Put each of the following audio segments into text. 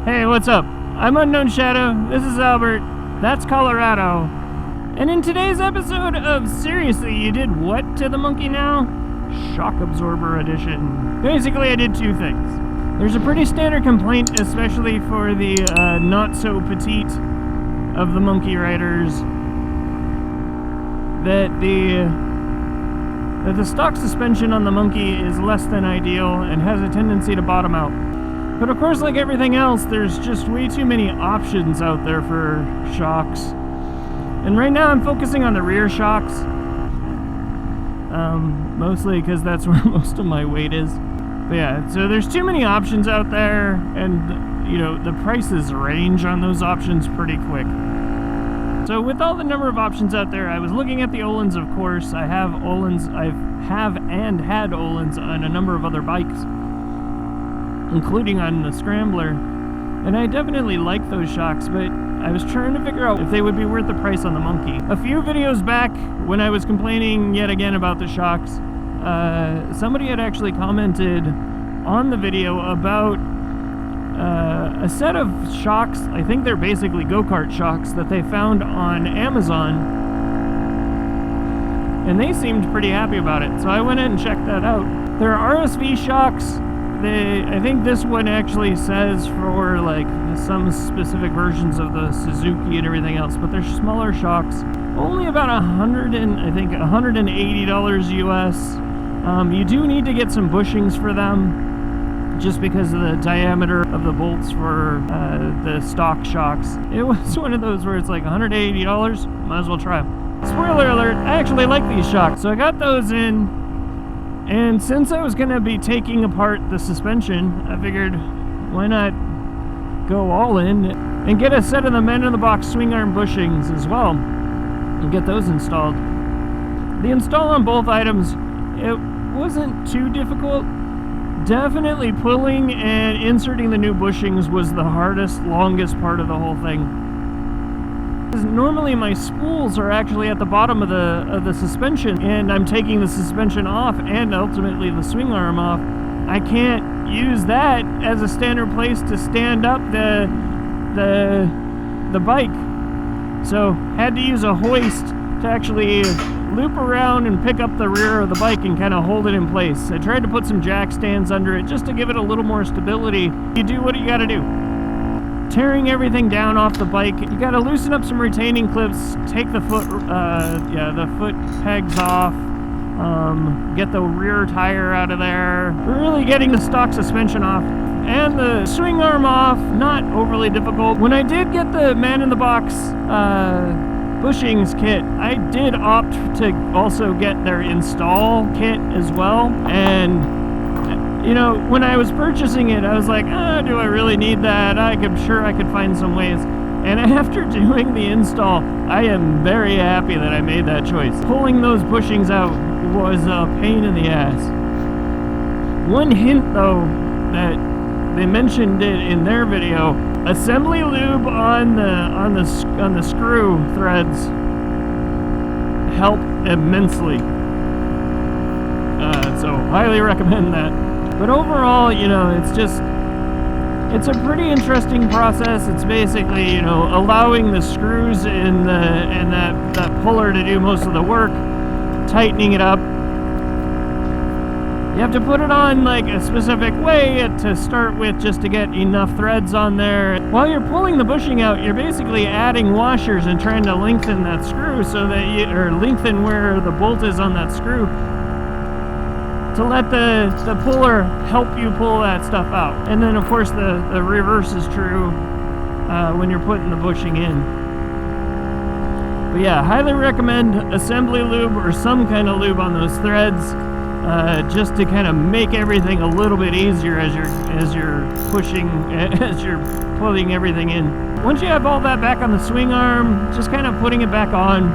Hey, what's up? I'm Unknown Shadow, this is Albert, that's Colorado. And in today's episode of Seriously, You Did What to the Monkey Now? Shock Absorber Edition. Basically, I did two things. There's a pretty standard complaint, especially for the not-so-petite of the monkey riders, that the stock suspension on the monkey is less than ideal and has a tendency to bottom out. But of course, like everything else, there's just way too many options out there for shocks. And right now I'm focusing on the rear shocks, mostly because that's where most of my weight is. But yeah, so there's too many options out there, and you know, the prices range on those options pretty quick. So with all the number of options out there, I was looking at the Öhlins, of course. I have Öhlins, I have and had Öhlins on a number of other bikes, including on the Scrambler. And I definitely like those shocks, but I was trying to figure out if they would be worth the price on the monkey. A few videos back, when I was complaining yet again about the shocks, somebody had actually commented on the video about a set of shocks. I think they're basically go-kart shocks that they found on Amazon, and they seemed pretty happy about it, so I went in and checked that out. They're RFY Shocks. I think this one actually says for like some specific versions of the Suzuki and everything else, but they're smaller shocks, only about $180 US. You do need to get some bushings for them, just because of the diameter of the bolts for the stock shocks. It was one of those where it's like $180, might as well try them. Spoiler alert, I actually like these shocks, so I got those in, and since I was going to be taking apart the suspension, I figured why not go all in and get a set of the MNNTHBX Swingarm Bushings as well, and get those installed. The install on both items, it wasn't too difficult. Definitely pulling and inserting the new bushings was the hardest, longest part of the whole thing. Because normally my spools are actually at the bottom of the suspension, and I'm taking the suspension off and ultimately the swing arm off. I can't use that as a standard place to stand up the bike. So had to use a hoist to actually loop around and pick up the rear of the bike and kind of hold it in place. I tried to put some jack stands under it just to give it a little more stability. You do what you gotta do. Tearing everything down off the bike, you gotta loosen up some retaining clips, take the foot pegs off, get the rear tire out of there, really getting the stock suspension off, and the swing arm off, not overly difficult. When I did get the MNNTHBX bushings kit, I did opt to also get their install kit as well. And you know, when I was purchasing it, I was like, do I really need that? I'm sure I could find some ways. And after doing the install, I am very happy that I made that choice. Pulling those bushings out was a pain in the ass. One hint though, that they mentioned it in their video, assembly lube on the screw threads help immensely. So highly recommend that. But overall, you know, it's a pretty interesting process. It's basically, you know, allowing the screws and that puller to do most of the work, tightening it up. You have to put it on like a specific way to start with, just to get enough threads on there. While you're pulling the bushing out, you're basically adding washers and trying to lengthen that screw or lengthen where the bolt is on that screw, to let the puller help you pull that stuff out. And then of course the reverse is true when you're putting the bushing in. But yeah, highly recommend assembly lube or some kind of lube on those threads. Just to kind of make everything a little bit easier as you're putting everything in. Once you have all that back on the swing arm, just kind of putting it back on.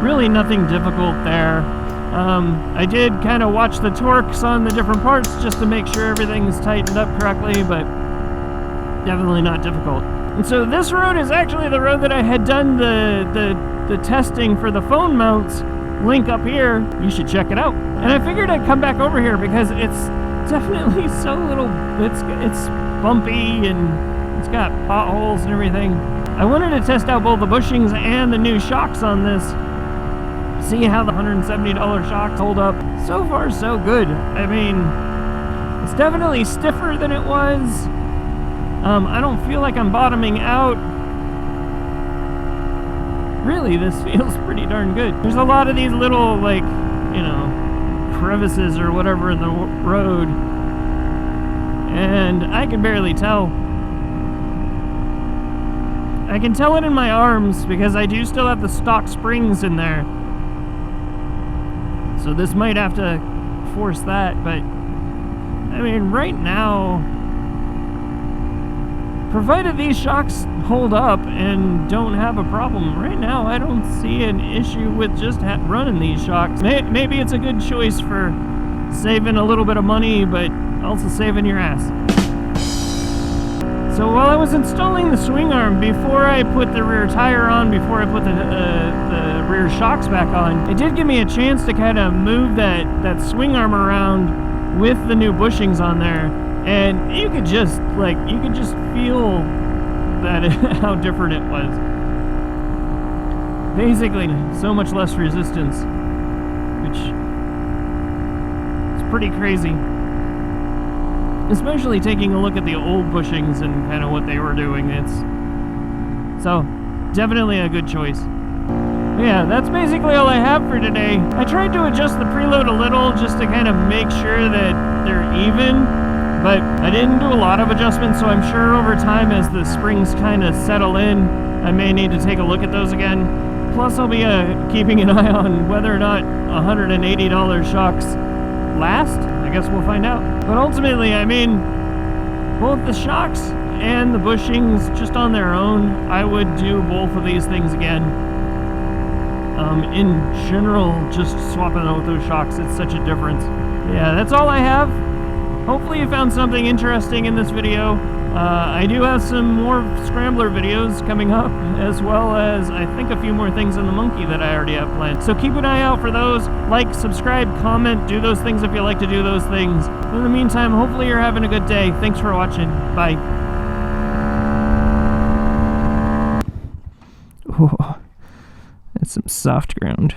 Really nothing difficult there. I did kind of watch the torques on the different parts just to make sure everything's tightened up correctly, but definitely not difficult. And so this road is actually the road that I had done the testing for the phone mounts. Link up here, you should check it out. And I figured I'd come back over here because it's definitely so little, it's bumpy and it's got potholes and everything. I wanted to test out both the bushings and the new shocks on this. See how the $170 shocks hold up. So far, so good. I mean, it's definitely stiffer than it was. I don't feel like I'm bottoming out. Really, this feels pretty darn good. There's a lot of these little, like, you know, crevices or whatever in the road, and I can barely tell. I can tell it in my arms because I do still have the stock springs in there. So this might have to force that, but I mean, right now, provided these shocks hold up and don't have a problem, right now I don't see an issue with just running these shocks. Maybe it's a good choice for saving a little bit of money, but also saving your ass. So while I was installing the swing arm, before I put the rear tire on, before I put the rear shocks back on, it did give me a chance to kind of move that swing arm around with the new bushings on there. And you could just feel that how different it was. Basically, so much less resistance, which is pretty crazy. Especially taking a look at the old bushings and kind of what they were doing. So definitely a good choice. Yeah, that's basically all I have for today. I tried to adjust the preload a little just to kind of make sure that they're even. But I didn't do a lot of adjustments, so I'm sure over time as the springs kind of settle in, I may need to take a look at those again. Plus I'll be keeping an eye on whether or not $180 shocks last. I guess we'll find out. But ultimately, I mean, both the shocks and the bushings, just on their own, I would do both of these things again. In general, just swapping out those shocks, it's such a difference. Yeah, that's all I have. Hopefully you found something interesting in this video. I do have some more scrambler videos coming up, as well as I think a few more things on the monkey that I already have planned. So keep an eye out for those. Like, subscribe, comment, do those things if you like to do those things. In the meantime, hopefully you're having a good day. Thanks for watching. Bye. Oh, that's some soft ground.